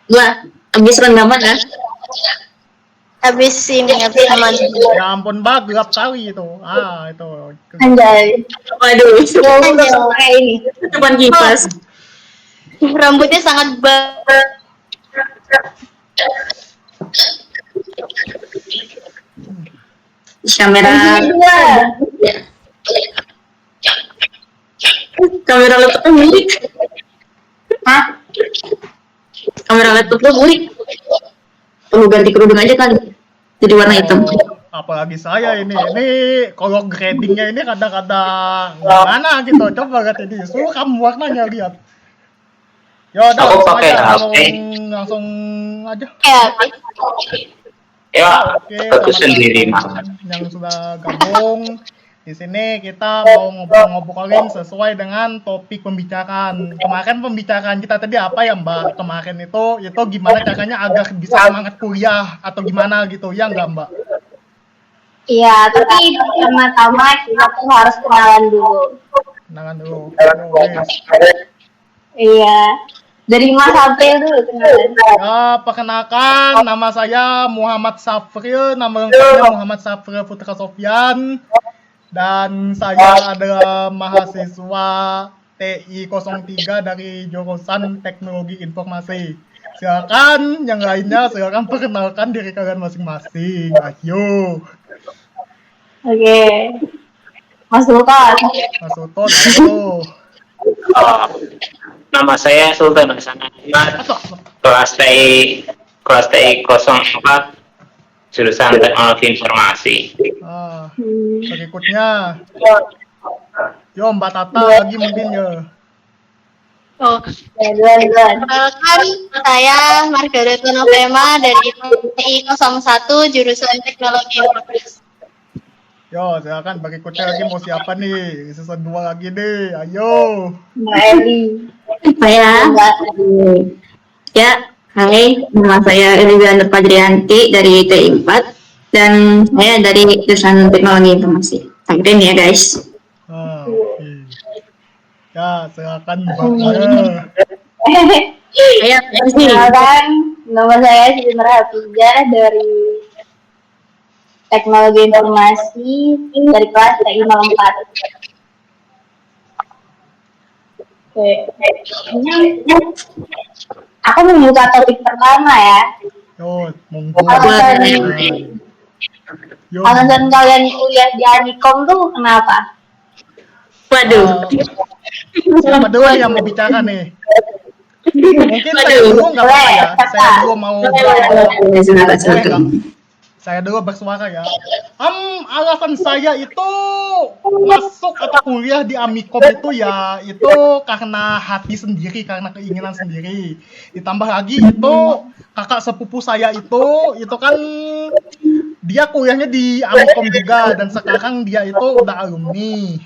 Gua habis rendaman ya. Habis mandi. Ya ampun, gelap kali itu. Itu. Anjay. Waduh, semua kayak ini. Depan kipas. Rambutnya sangat Kamera. Kamera laptopnya burik. Hah? Kamera laptopnya burik. Perlu ganti kerudung aja kali. Jadi warna hitam. Apalagi saya ini kalau gradingnya ini kadang-kadang gimana gitu. Coba lihat ini, suruh kamu warnanya lihat. Ya udah, Aku pakai langsung aja. Ya, Oke, aku sendiri teman-teman yang sudah gabung. Di sini kita mau ngobrol-ngobrolin sesuai dengan topik pembicaraan. Kemarin pembicaraan kita tadi apa ya, Mbak? Kemarin itu gimana caranya agar bisa semangat kuliah atau gimana gitu, ya nggak, Mbak? Iya, tapi pertama-tama kita tuh harus kenalan dulu. Kenalan dulu. Iya. Dari Mas April dulu kenalan. Ya, perkenalkan, nama saya Muhammad Safril, nama lengkapnya Muhammad Safril Putra Sofyan, dan saya adalah mahasiswa TI 03 dari jurusan Teknologi Informasi. Silakan, yang lainnya silakan perkenalkan diri kalian masing-masing. Ayo. Oke. Mas Sultan. Mas Sultan, ayo. Nama saya Sultan Hasan Ahmad, kelas TI 04, jurusan Teknologi Informasi. Berikutnya, yo Mbak Tata lagi mungkin ya. Perkenalkan, saya Margaret Novema dari TI 01, jurusan Teknologi Informasi. Yo, silakan berikutnya lagi mau siapa nih? Season 2 lagi nih, ayo. Mbak Eli. Saya. Ya, hai, nama saya Elizabeth Fajrianti dari TI 4 dan saya dari jurusan Teknologi Informasi. Thank ya guys. Ya, silakan Mbaknya. Perkenalkan, nama saya Citra Hafizah dari Teknologi Informasi dari kelas TI 04. Oke. Aku membuka topik pertama ya. Yo, monggo. Alasan kalian kuliah di Amikom tuh kenapa? Waduh. Siapa dulu yang mau bicara nih? Mungkin saya dulu nggak apa-apa ya. Saya dulu mau saya dulu bersuara ya. Alasan saya itu masuk atau kuliah di Amikom itu ya itu karena hati sendiri, karena keinginan sendiri. Ditambah lagi itu kakak sepupu saya itu kan dia kuliahnya di Amikom juga dan sekarang dia itu udah alumni.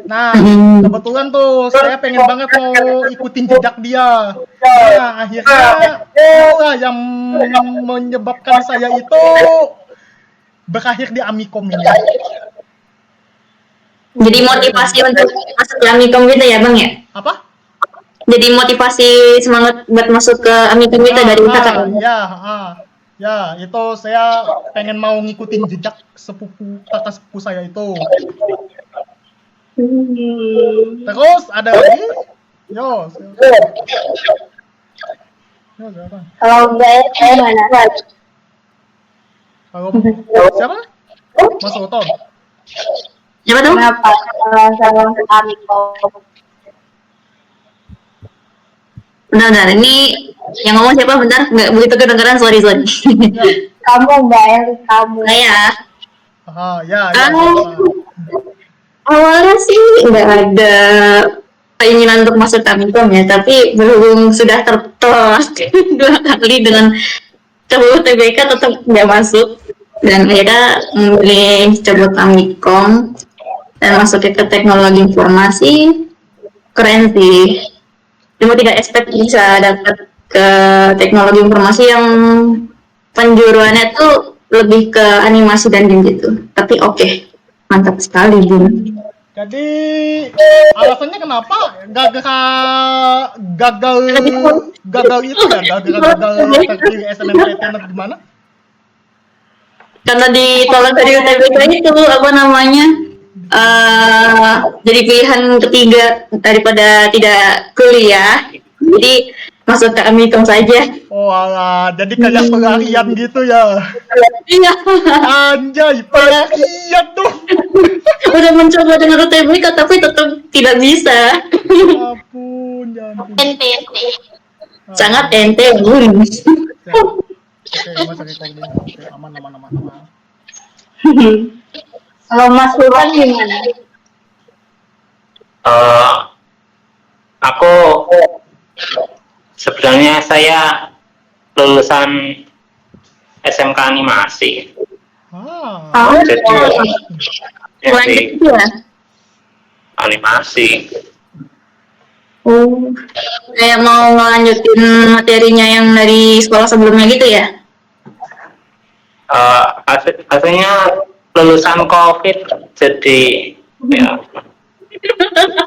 Nah, kebetulan tuh saya pengen banget mau ikutin jejak dia. Nah, akhirnya itulah yang menyebabkan saya itu berakhir di Amikom ini. Jadi motivasi untuk masuk ke Amikom gitu ya, Bang ya? Apa? Jadi motivasi semangat buat masuk ke Amikom itu dari kakak. Ya, itu saya pengen mau ngikutin jejak kakak sepupu saya itu. Terus ada lagi? Yo, siapa? Kalau enggak gimana? Kalau siapa? Mas Sultan. Siapa tuh? Kenapa alasan Amikom? Bentar, ini yang ngomong siapa? Bentar, nggak begitu kedengeran, sorry. Kamu Mbak Eli, kamu. Saya. Ya. Awalnya sih nggak ada keinginan untuk masuk Amikom ya, tapi berhubung sudah tertolak 2 kali dengan cabut TBK tetap nggak masuk dan akhirnya memilih cabut Amikom dan masuk ke Teknologi Informasi. Keren sih. Cuma tidak expect bisa dapat ke Teknologi Informasi yang penjuruannya tuh lebih ke animasi dan game gitu. Tapi oke, mantap sekali Bun. Jadi alasannya kenapa gagal itu ya, gagal terpilih SNMPTN atau gimana? Karena ditolak dari UTBK itu apa namanya, jadi pilihan ketiga daripada tidak kuliah, jadi masuk ke Amikom saja. Oh alah, jadi kayak pelarian gitu ya. Iya. Anjay, pelarian tuh. Udah mencoba dengan UTBK tapi tetap tidak bisa. Ya ampun, ya ampun. ente. Sangat ente, Bun. Oke, Mas recording. Oke, aman. Kalau Mas Sultan gimana? Aku sebenarnya saya lulusan SMK animasi. Jadi Lanjut ya. animasi. Oh, kayak mau ngelanjutin materinya yang dari sekolah sebelumnya gitu ya? Aslinya lulusan COVID, jadi ya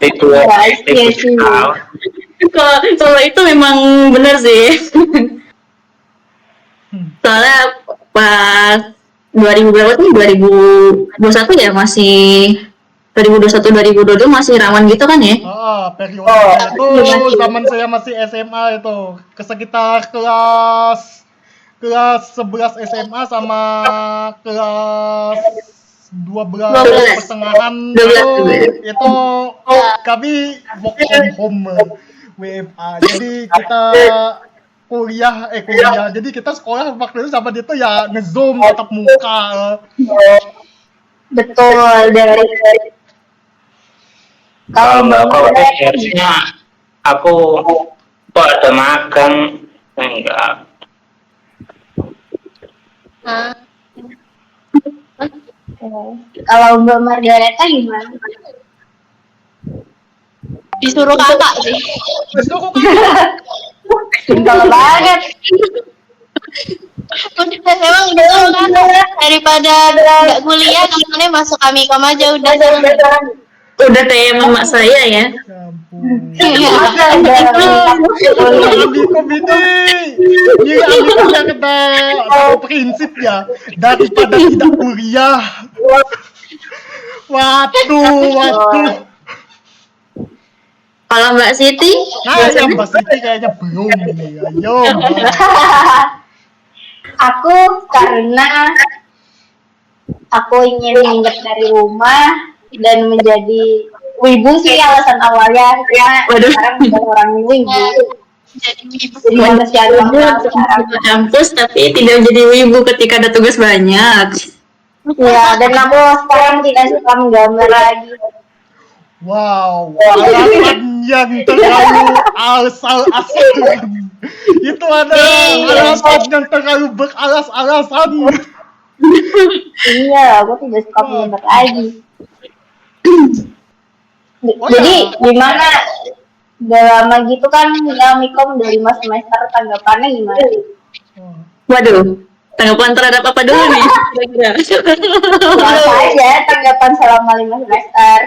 libur tahun. Kalau itu memang benar sih. Soalnya pas 2000 berapa tuh, 2021 ya, masih 2021 2022 masih rawan gitu kan ya? Periode itu zaman saya masih SMA itu, sekitar kelas 11 SMA sama kelas 12 pertengahan itu kami work from home, WFA. Jadi kita kuliah, jadi kita sekolah waktu itu sama dia tuh ya nge-zoom tatap muka. Betul, dari Kalau Mbak COVID harusnya aku kok ada magang, enggak. Kalau Mbak Margareta gimana? Disuruh kakak sih. Simpel banget. Emang disuruh kakak daripada nggak kuliah, namanya masuk Amikom aja udah. Udah kayak mama saya ya. Ya ampun. Amikom ini Amikom yang kita tahu prinsip ya, daripada tidak kuliah. Waduh. Kalau Mbak Siti? Ya Mbak Siti kayaknya belum ini. Ayo. Aku karena aku ingin minggat dari rumah dan menjadi wibu sih alasan awalnya, karena sekarang bukan orang wibu. Jadi masih ada sekarang. Kampus tapi tidak jadi wibu ketika ada tugas banyak. Ya, dan aku sekarang tidak suka menggambar lagi. Wow, alasan yang terlalu asal-asalan. Itu ada alasan yang terlalu beralas-alasan. Iya, aku tidak suka menggambar lagi. Jadi gimana? Udah lama gitu kan ya Mikom udah 5 semester, tanggapannya gimana? Waduh, tanggapan terhadap apa dulu nih? Kira-kira. Biasa aja tanggapan selama 5 semester.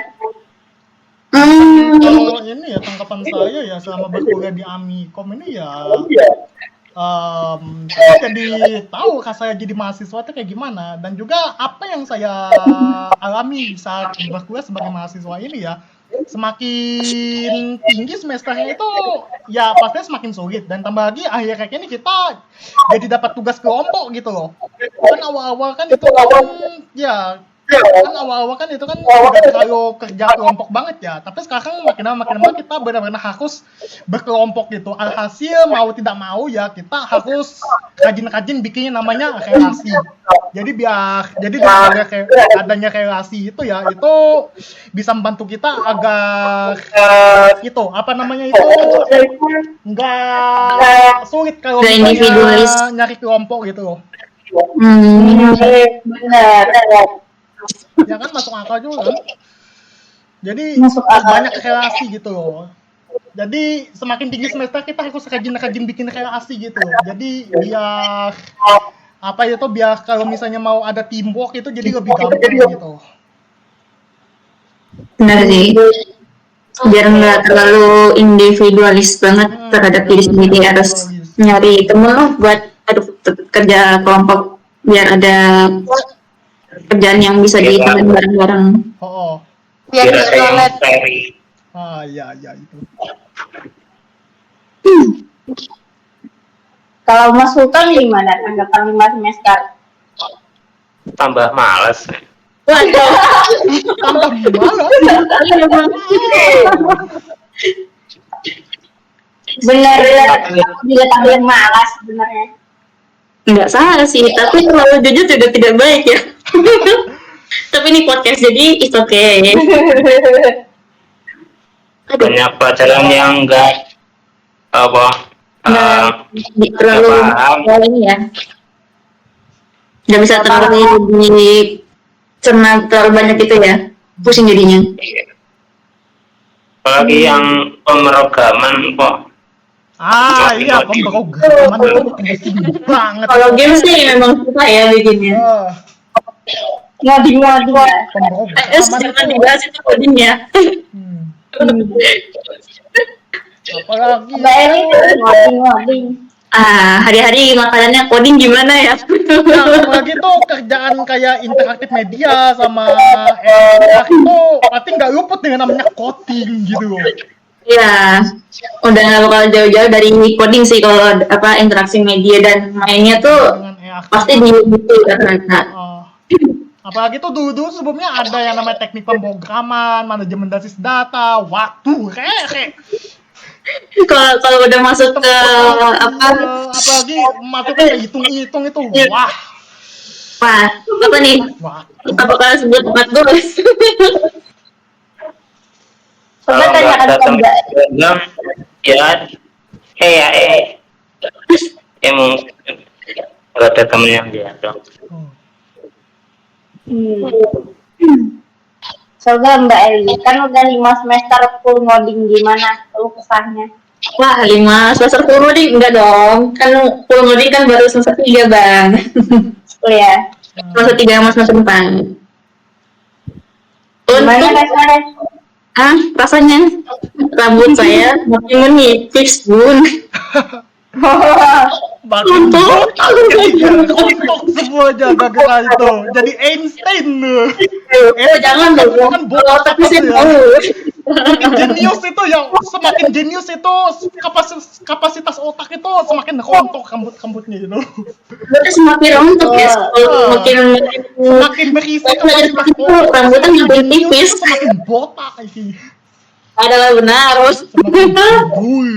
Kalau ini ya tanggapan saya ya selama berkuliah di Amikom ini ya, saya jadi tahu saya jadi mahasiswa itu kayak gimana, dan juga apa yang saya alami saat berkuliah sebagai mahasiswa ini ya, semakin tinggi semesternya itu ya pastinya semakin sulit, dan tambah lagi akhir kayak ini kita jadi dapat tugas kelompok gitu loh. Kan awal-awal kan itu kan ya udah terlalu kerja kelompok banget ya, tapi sekarang makin lama kita benar-benar harus berkelompok gitu. Alhasil mau tidak mau ya kita harus rajin-rajin bikin namanya relasi. Jadi dengan adanya relasi itu ya, itu bisa membantu kita agar itu nggak sulit kalau misalnya nyari kelompok gitu loh. Benar. Ya kan masuk akal juga kan. Jadi banyak relasi gitu loh. Jadi semakin tinggi semester kita harus rajin-rajin bikin relasi gitu loh. Jadi biar biar kalau misalnya mau ada teamwork itu jadi lebih gampang gitu. Benar sih. Biar nggak terlalu individualis banget terhadap diri sendiri, harus nyari temen loh buat kerja kelompok biar ada kerjaan yang bisa dilakukan bareng-bareng. Oh, Biar Biar nggak ada yang toilet. carry. iya itu. Kalau Mas Sultan gimana tanggapan 5 semester? Tambah males. Waduh. Tambah malas. Bener, aku juga tambah malas sebenarnya. Nggak salah sih, tapi terlalu jujur juga tidak baik ya. Tapi ini podcast jadi it's okay. Aduh, Banyak pelajaran yang enggak apa terlalu paham. terlalu ini ya. Nggak bisa terlalu dicerna terlalu banyak gitu ya. Pusing jadinya. Apalagi yang pemrograman kok. Iya, pemrograman itu pusing banget. Kalau game sih memang susah ya bikinnya. Ngoding-ngoding ya. Pemrograman Jangan itu. dibahas itu codingnya. Apalagi Mbak Eli ngoding-ngoding. Hari-hari makanannya coding gimana ya? apalagi tuh kerjaan kayak interaktif media sama RR itu pasti nggak luput dengan namanya coding gitu. Ya, udah nggak bakal jauh-jauh dari coding sih kalau interaksi media dan mainnya tuh Dengan EAK. pasti di itu rata-rata. Apalagi tuh dulu sebelumnya ada yang namanya teknik pemrograman, manajemen basis data, waktu, Kalau udah masuk ke apalagi masuknya ke hitung-hitung itu, wah, apa nih? Kita bakal sebut tempat dulu. Coba Kalau nggak tanyakan ada ke teman Mbak. program, mungkin nggak ada temen yang diajak. Coba Mbak Eli, kan udah 5 semester full ngoding, gimana keluh kesahnya? Wah, 5 semester full ngoding enggak dong. Kan full ngoding kan baru semester 3, Bang. Ya. Semester 3 sama semester 4. Gimana rasanya? Rasanya rambut saya makin menipis, Bun. makin botak jadinya, rontok semuanya gara-gara itu, jadi Einstein loh. Jangan dong, Kan botak tapi saya ya. tahu. Jenius itu yang semakin jenius itu kapasitas otak itu semakin rontok rambutnya gitu. Berarti semakin rontok ya, Semakin berisi kapasitas otak, rambutnya makin jenius tipis. itu semakin botak ini. Adalah benar, Semakin jebul.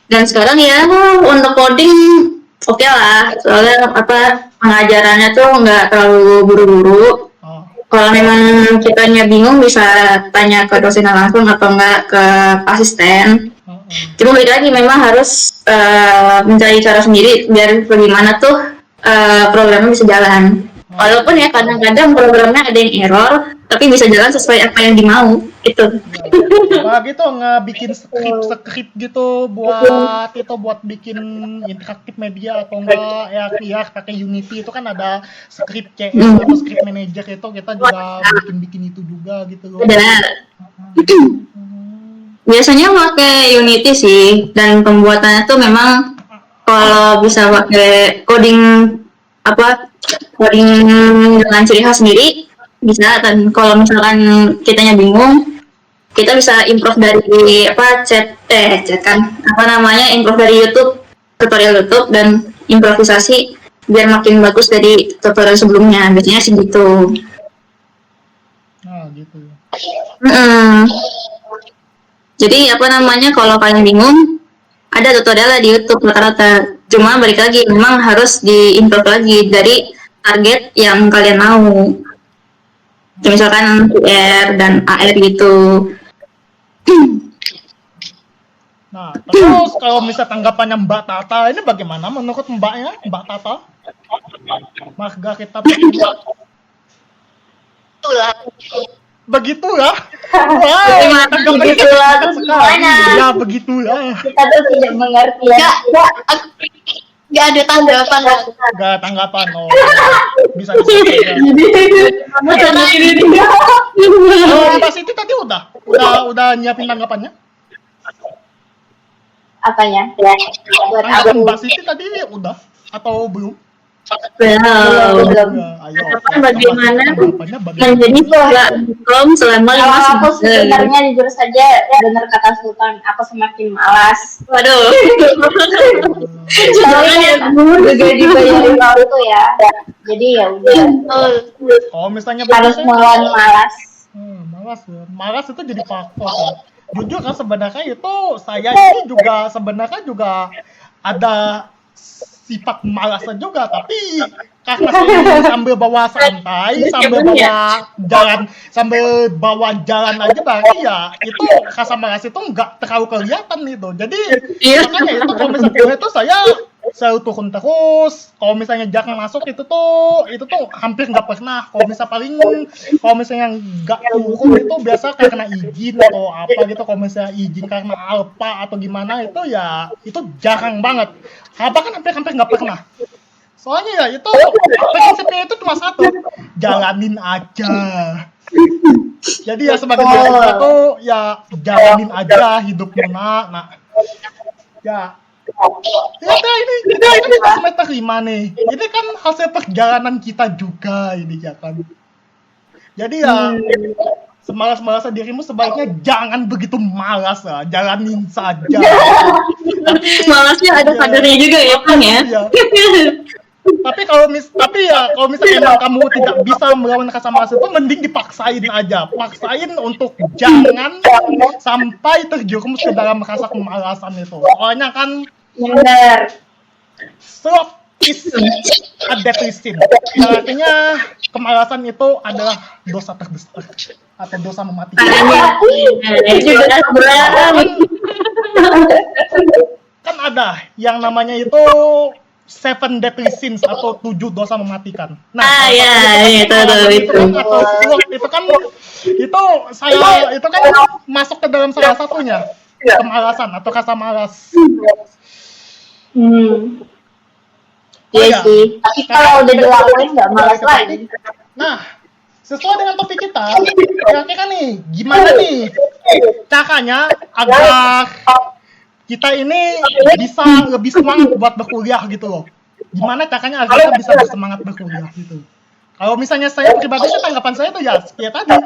Dan sekarang ya untuk coding oke lah, soalnya pengajarannya tuh nggak terlalu buru-buru. Kalau memang kitanya bingung bisa tanya ke dosennya langsung atau enggak ke asisten. Cuma balik lagi memang harus mencari cara sendiri biar bagaimana tuh programnya bisa jalan. Walaupun ya kadang-kadang programnya ada yang error, tapi bisa jalan sesuai apa yang dimau itu. Nah gitu ngebikin skrip gitu buat bikin interaktif media atau enggak ya pakai Unity itu kan ada skrip CS atau skrip manager itu kita juga bikin itu juga gitu loh. Biasanya pakai Unity sih, dan pembuatannya tuh memang kalau bisa pakai coding dengan ciri khas sendiri bisa. Dan kalau misalkan kitanya bingung, kita bisa improve dari improve dari YouTube, tutorial YouTube, dan improvisasi biar makin bagus dari tutorial sebelumnya. Biasanya sih gitu. Gitu. Jadi kalau kalian bingung, ada tutorialnya di YouTube rata-rata. Cuma balik lagi, memang harus diimprove lagi dari target yang kalian mau. Misalkan QR dan AR gitu. Nah, terus kalau misal tanggapannya Mbak Tata, ini bagaimana menurut Mbak Tata? Marga kita begitulah. Wow, tanggapannya Begitulah, terus sekali. gimana? Ya begitulah. Kita tuh tidak mengerti ya. Nggak ada tanggapan lah. Nggak tanggapan, oh bisa bisa. Kalau Mbak Siti tadi udah nyiapin tanggapannya? Apanya? Buat Tanggapan aku. Mbak Siti tadi udah atau belum? Belum. Belum. Ya, ayo. Bagaimana Tanggapannya bagaimana? menjadi sekolah Amikom selama Kalau 5 aku semester? sebenarnya jujur saja benar kata Sultan, aku semakin malas. Waduh. Soalnya Jangan ya, juga dibayarin waktu ya. Jadi ya udah Kalau misalnya harus begitu, melawan malas. malas ya. Malas itu jadi faktor ya. Jujur kan sebenarnya itu saya ini juga sebenarnya juga ada sifat malasnya juga, tapi karena saya sambil bawa santai, sambil bawa jalan aja berarti ya itu rasa malas itu nggak terlalu kelihatan itu. Jadi Iya. makanya itu kalau misalnya itu saya selalu turun terus. Kalau misalnya jarang masuk itu tuh hampir nggak pernah. Kalau misalnya nggak turun itu biasa karena izin atau apa gitu. Kalau misalnya izin karena alpa atau gimana itu ya itu jarang banget. Bahkan hampir nggak pernah. Soalnya ya itu prinsipnya itu cuma satu, jalanin aja. Jadi ya sebagai mahasiswa tuh ya jalanin aja hidupnya nak. Ya. Lihat ya ini kan semester 5 nih. Ini kan hasil perjalanan kita juga ini ya kan. Jadi ya semalas-malasnya dirimu sebaiknya jangan begitu malas lah, jalanin saja. Malasnya ada kadernya juga ya, Bang ya. Iya. Tapi kalau misalnya emang kamu tidak bisa melawan rasa malas itu mending dipaksain aja. Paksain untuk jangan sampai terjerumus ke dalam rasa kemalasan itu. Soalnya kan Benar. sloth is a deadly sin. Yang artinya kemalasan itu adalah dosa terbesar atau dosa mematikan. Juga berat. Kan ada yang namanya itu 7 deadly sins atau 7 dosa mematikan. Nah, Ya, itu kan atau sloth itu kan itu kan masuk ke dalam salah satunya kemalasan atau rasa malas. Iya iya. sih. Tapi kalau udah dilakuin nggak malas lagi. Nah, sesuai dengan topik kita, kira-kira nih gimana nih caranya agar kita ini bisa lebih semangat buat berkuliah gitu loh. Gimana caranya agar kita bisa bersemangat berkuliah gitu. Kalau misalnya saya pribadi sih tanggapan saya tuh ya kayak tadi,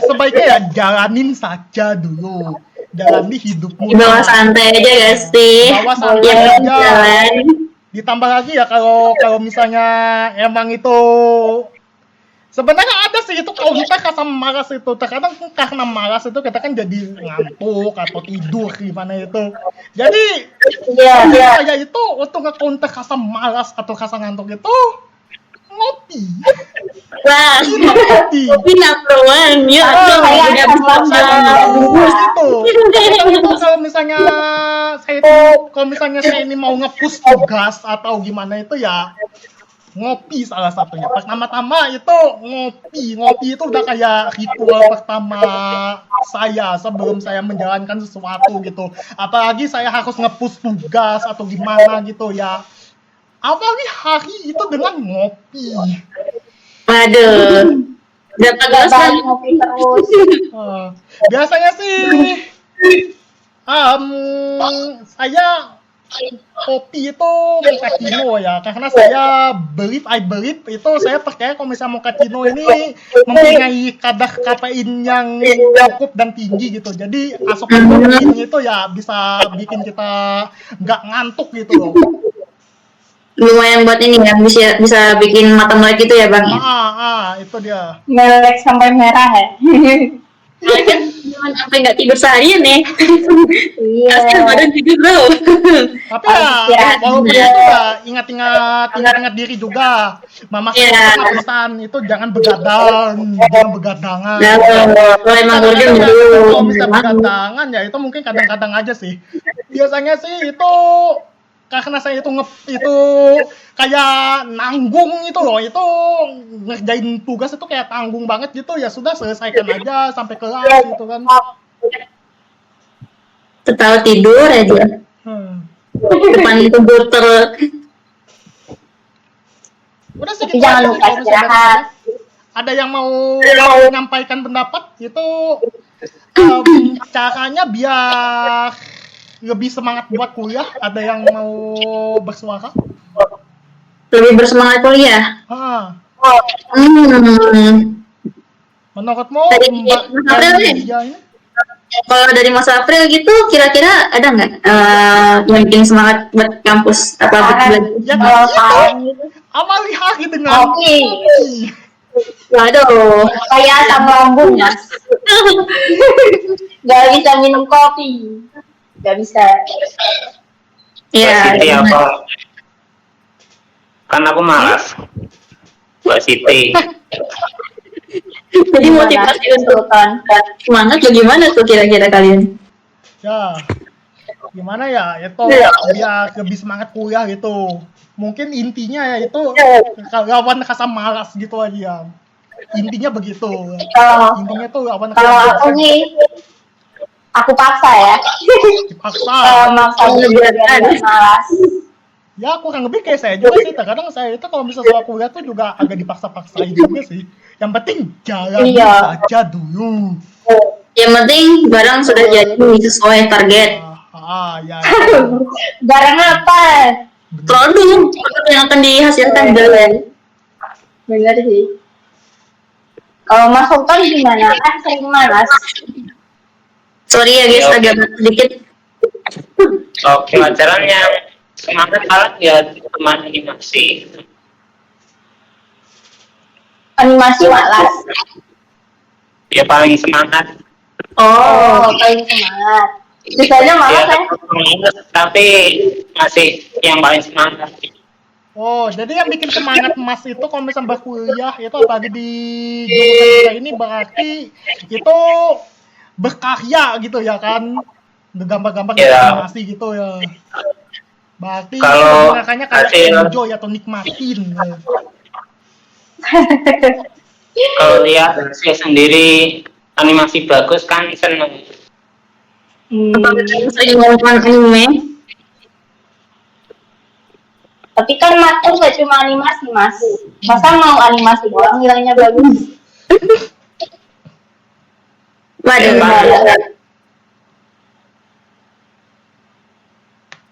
sebaiknya ya jalanin saja dulu. Jalani hidupmu. Bawa santai aja gak sih? Bawa santai Ya, aja. jalan. Ditambah lagi ya kalau misalnya emang itu sebenarnya ada sih itu kalau kita rasa malas itu terkadang karena malas itu kita kan jadi ngantuk atau tidur gimana itu. Jadi saya itu untuk nge-counter rasa malas atau rasa ngantuk itu ngopi. Wah, Ngopi. kopi number one. Yuk, udah bersama. Itu kalau misalnya saya ini mau nge-push tugas atau gimana itu ya ngopi salah satunya. Pertama-tama itu ngopi itu udah kayak ritual pertama saya sebelum saya menjalankan sesuatu gitu. Apalagi saya harus nge-push tugas atau gimana gitu ya. Apalagi hari itu dengan ngopi. Waduh. Dapat dosa. Ngopi terus. Biasanya sih saya kopi itu mochaccino ya, karena saya I believe itu saya percaya kalau misalnya mochaccino ini mempunyai kadar kafein yang cukup dan tinggi gitu, jadi asupan kafeinnya itu ya bisa bikin kita nggak ngantuk gitu loh. Lumayan buat ini ya, bisa bikin mata melek gitu ya Bang ya? Itu dia. Melek sampai merah ya. Kan jangan sampai nggak tidur seharian ya. Iya. Kasian badan tidur bro. Tapi ya, walaupun itu ya ingat diri juga. Mama saya pernah pesan itu jangan begadangan. Kalau emang urgen Kalau bisa begadangan ya itu mungkin kadang-kadang aja sih. Biasanya sih itu karena saya itu kayak nanggung itu loh, itu ngerjain tugas itu kayak tanggung banget gitu, ya sudah selesaikan aja sampai kelas gitu kan. Tertawa tidur aja. depan komputer. Udah Tapi segitu jangan aja sih lupa kalau misalnya dari istirahat. saya. Ada yang mau menyampaikan pendapat itu caranya biar lebih semangat buat kuliah. Ada yang mau bersuara? Lebih bersemangat kuliah. Ah, Hmm. menurutmu Dari Mbak Mas April nih. Lydia ini? Kalau dari Mas April gitu, kira-kira ada nggak yang bikin semangat buat kampus apa buat Saran, belajar? Ya kalau tadi itu saran gitu. awali hari dengan Kopi. Waduh. Kayak asam lambung, Mas. Gak bisa minum kopi. Gak bisa. Ya. Siti apa? Kan aku malas. Mbak Siti. Jadi motivasi untuk semangat bagaimana tuh kira-kira kalian? ya gimana ya itu biar lebih semangat kuliah gitu. Mungkin intinya ya itu lawan rasa malas gitu aja. Intinya begitu. Kalau Intinya tuh lawan kalau rasa aku malas. nih, aku paksa ya. Dipaksa. Maksa biar gak malas. Ya kurang lebih kayak saya juga sih. Terkadang saya itu kalau misalnya soal kuliah tuh juga agak dipaksa-paksain juga sih. Yang penting jalani Iya. saja dulu. Yang penting barang sudah jadi sesuai target. Ya. Barang apa? Produk yang akan dihasilkan jalan. Bener sih. Kalau Mas Sultan gimana? Kan sering malas. Sorry ya guys, Ya, agak sedikit. Oh, pelajaran yang semangat paling ya teman animasi. Animasi malas. Ya paling semangat. Oh, paling semangat. Sisanya malas ya? Semangat, tapi masih yang paling semangat. Oh, jadi yang bikin semangat Mas itu kalau misalnya berkuliah itu apalagi di jurusan kita ini berarti itu berkarya gitu ya kan? Gambar-gambar Ya. animasi gitu ya. Berarti Kalau makanya kayak hasil- enjoy atau nikmatin. Kalau lihat saya sendiri animasi bagus kan seneng. Apakah kalian sering nonton anime? Tapi kan matkul gak cuma animasi, Mas. Masa mau animasi doang nilainya bagus? Waduh.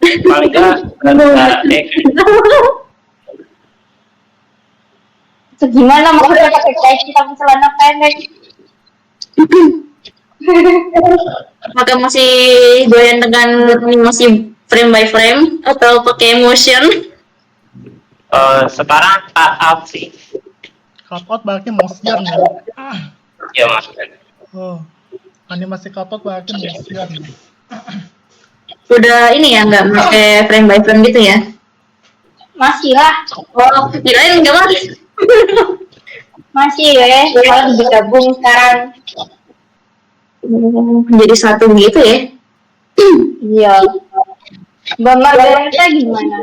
Paling enggak Itu gimana maksudnya pakai peci tapi celana pendek? Apakah masih doyan dengan animasi frame by frame atau pakai motion? sekarang up sih. Cutout berarti motion ya. Ya maksudnya. Oh, animasi cutout berarti motion. Udah ini ya nggak pakai frame by frame gitu ya? Masih lah. Oh, kirain nggak mas? Masih ya. Kalau digabung sekarang. Jadi satu gitu ya? Iya. Mbak Margareta gimana?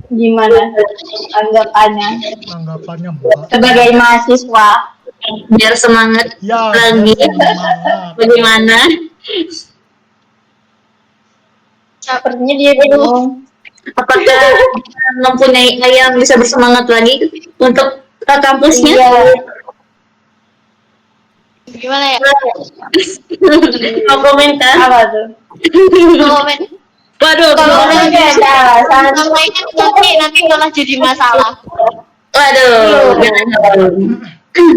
Gimana anggapannya Anggapannya Mbak. sebagai mahasiswa? Biar semangat Ya, lagi. semangat. Bagaimana? Sepertinya dia bingung. Apakah mempunyai yang bisa bersemangat lagi untuk kampusnya? Iya. Gimana ya? Mau komentar? Apa tuh? Komen. Waduh, Kalau waduh, ada alasan, Sampaikan nanti malah jadi masalah.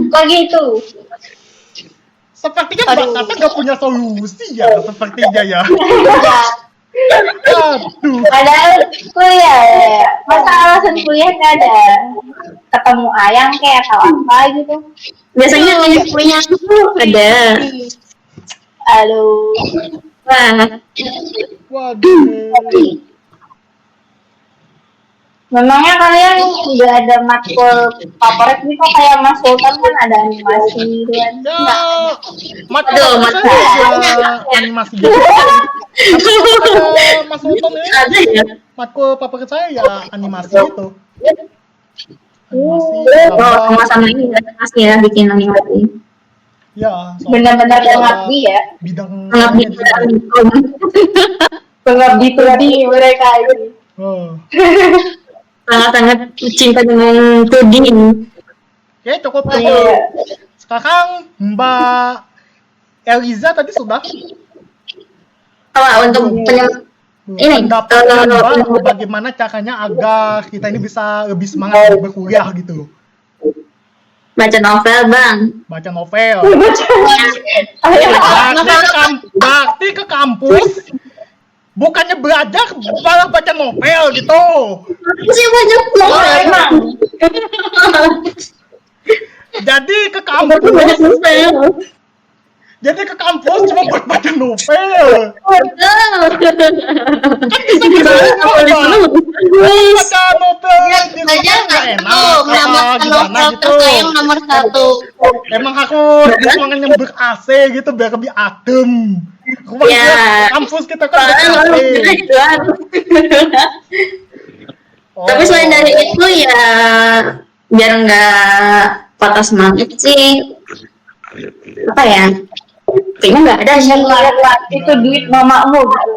kok gitu? Sepertinya Mbak Tata nggak punya solusi ya, sepertinya ya. Ya, Aduh. padahal kuliah ya. Masa alasan kuliah nggak ada? Ketemu ayang kayak atau apa gitu? Biasanya punya ada. Aduh. Wah, Waduh. Memangnya kalian nggak ada matkul favorit gitu kayak Mas Sultan kan ada animasi gitu kan? Ya, matkul Aduh, apa matkul. saja animasi gitu. Tapi kalau kata Mas Sultan ini, ada ya. matkul favorit saya ya animasi gitu. Animasi, Oh, gambar. sama-sama ini masih ya bikin animasi. Ya, Benar-benar kita pengabdi ya. bidang Pengabdi lainnya di situ. Amikom. Pengabdi di mereka ini. Oh. Sangat-sangat cinta dengan coding ini. Oke, cukup Iya. cukup. Sekarang Mbak Eliza tadi sudah Kalau untuk ini pendapatnya Mbak bagaimana caranya agar kita ini bisa lebih semangat berkuliah gitu. baca novel, Bang. Baca novel. Ayo. Berarti ke kampus bukannya belajar malah baca novel gitu. Sih banyak novel, emang. Jadi ke Banyak kampus, novel. cuma buat baca novel. Bisa di rumah, Baca novel di rumah Belajar nggak nggak enak perlu apa menamatkan gimana novel gitu. tersayang nomor 1. Emang harus di ruangan yang ber-AC gitu biar lebih adem. Rumah Ya. kampus kita kan ber-AC. Tapi selain dari itu ya biar nggak patah semangat sih, apa ya? Kayaknya nggak ada sih. Itu duit mamamu gitu.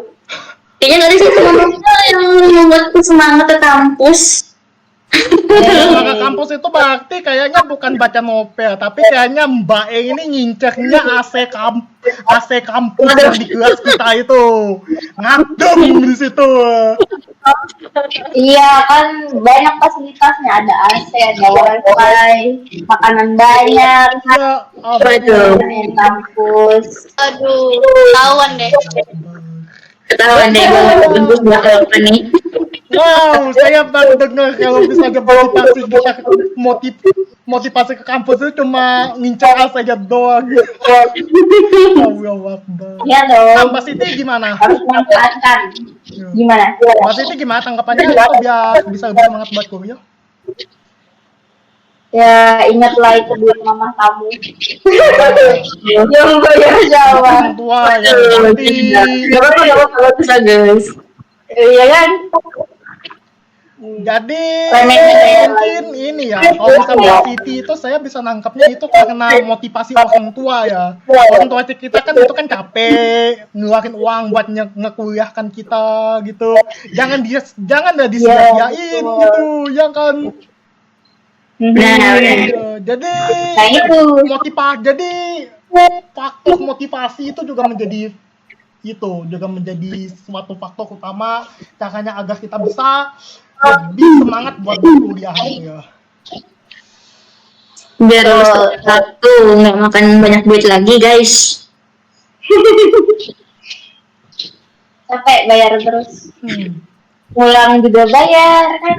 Kayaknya nggak ada sih teman-teman yang membuatku semangat ke kampus. Semangat kampus itu berarti kayaknya bukan baca novel, tapi kayaknya Mbak E ini ngincernya AC kampus yang di kelas kita itu. Ngadem di situ. Iya kan banyak fasilitasnya, ada AC, ada wifi, makanan banyak, Ya, Waduh. di kampus. Aduh, ketahuan deh. Ketahuan deh gue kampus buat apa nih? Wow, saya baru dengar kalau misalnya motivasi ke kampus itu cuma ngincar saja doang. Iya dong, Mbak Siti gimana? harus memanfaatkan. Gimana? Mbak Siti gimana tanggapannya itu biar bisa lebih semangat buat kuliah? Ya ingatlah itu duit mama kamu. Yang bayar Jawa. Orang tua ya berarti. Gak apa-apa bisa guys. Iya kan? Jadi Remehnya mungkin ini ya, kalau misalnya Mbak Siti itu saya bisa nangkapnya itu karena motivasi orang tua ya. Orang tua kita kan itu kan capek ngeluarin uang buat ngekuliahkan kita gitu. Jangan disia-siain gitu, ya kan. Nah, Jadi Nah itu. faktor motivasi itu juga menjadi suatu faktor utama caranya agar kita bisa lebih semangat buat berkuliah ya. biar lulus satu nggak makan banyak duit lagi guys. Capek bayar terus. Pulang juga bayar kan.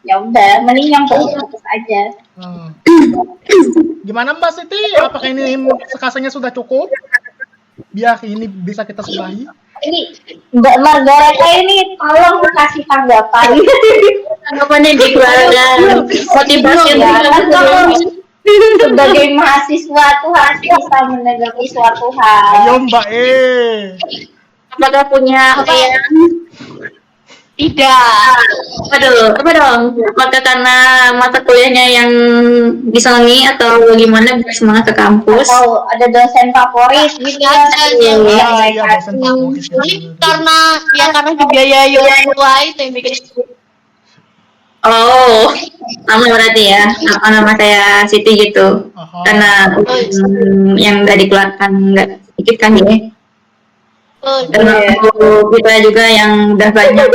Ya udah, mending yang fokus aja. Gimana Mbak Siti? Apakah ini rasanya sudah cukup? Biar ini bisa kita sudahi. Ini Mbak Margareta ini tolong kasih tanggapan. Tanggapannya di keluarga motivasi Ya, kan kamu untuk sebagai mahasiswa tuh harus bisa menanggapi suatu hal. Ayo Mbak E. apakah punya apa ya? Tidak. Apa dong? Apakah karena mata kuliahnya yang disenangi atau gimana biar semangat ke kampus? Atau ada dosen favorit gitu ya? Iya, dosen favorit. Ini karena dibiayai orang tua itu yang bikin. Oh, sama berarti ya. Nama saya Siti gitu. Karena yang nggak dikeluarkan nggak sedikit kan ya. Karena kita juga yang udah banyak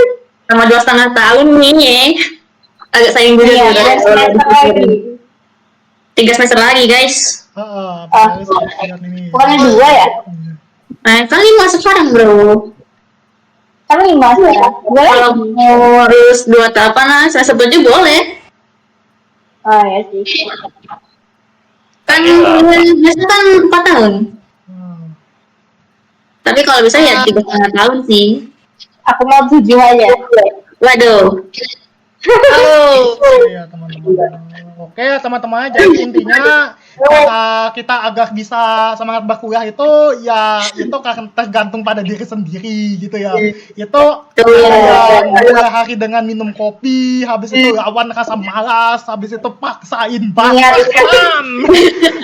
sama 2,5 tahun nih ya. Agak sayang juga Iya, juga. ada semester lagi. 3 semester lagi guys. Bukannya 2 ya? Nah, kan 5 sekarang bro. Kan 5 sekarang. Boleh? Kalau mau lulus 2 tahapan, semester 7 boleh. Oh ya sih. Kan biasanya kan 4 tahun. Tapi kalau bisa ya 3,5 tahun sih. Aku mau 7 aja. Waduh. Oh. Iya teman-teman. Oke teman-teman, jadi intinya kita agak bisa semangat berkuliah itu ya itu kan tergantung pada diri sendiri gitu ya. Itu mulai hari dengan minum kopi, habis itu lawan rasa malas, habis itu paksain banget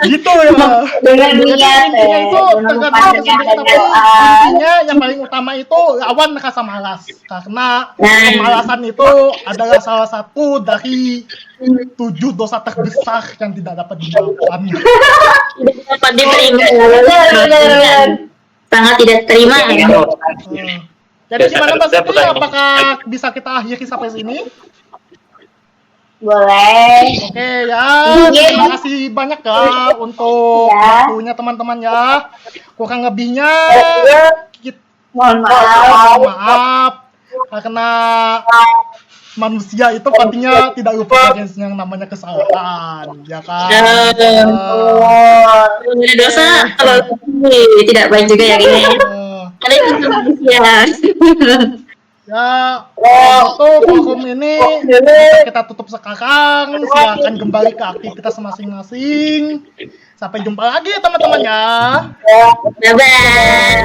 gitu ya. Dengan niat Intinya itu jangan lupa tergantung diri niat sendiri, dan tapi doa. intinya yang paling utama itu lawan rasa malas, karena kemalasan itu adalah salah satu dari 7 dosa terbesar yang tidak dapat dimaafkan. Tidak dapat diterima. Benar. Sangat tidak terima. Jadi gimana Mbak Siti, apakah bisa kita akhiri sampai sini? Boleh. Oke ya, terima kasih banyak ya untuk waktunya teman-teman ya. Kurang lebihnya Mohon maaf. maaf karena manusia itu pastinya tidak lupa dengan yang namanya kesalahan, ya kan? Ada dosa kalau tidak baik juga ya ini. Ada itu manusia. Ya, itu forum ini bisa kita tutup sekarang. Silakan kembali ke aktivitas masing-masing. Sampai jumpa lagi teman-teman ya. Bye bye.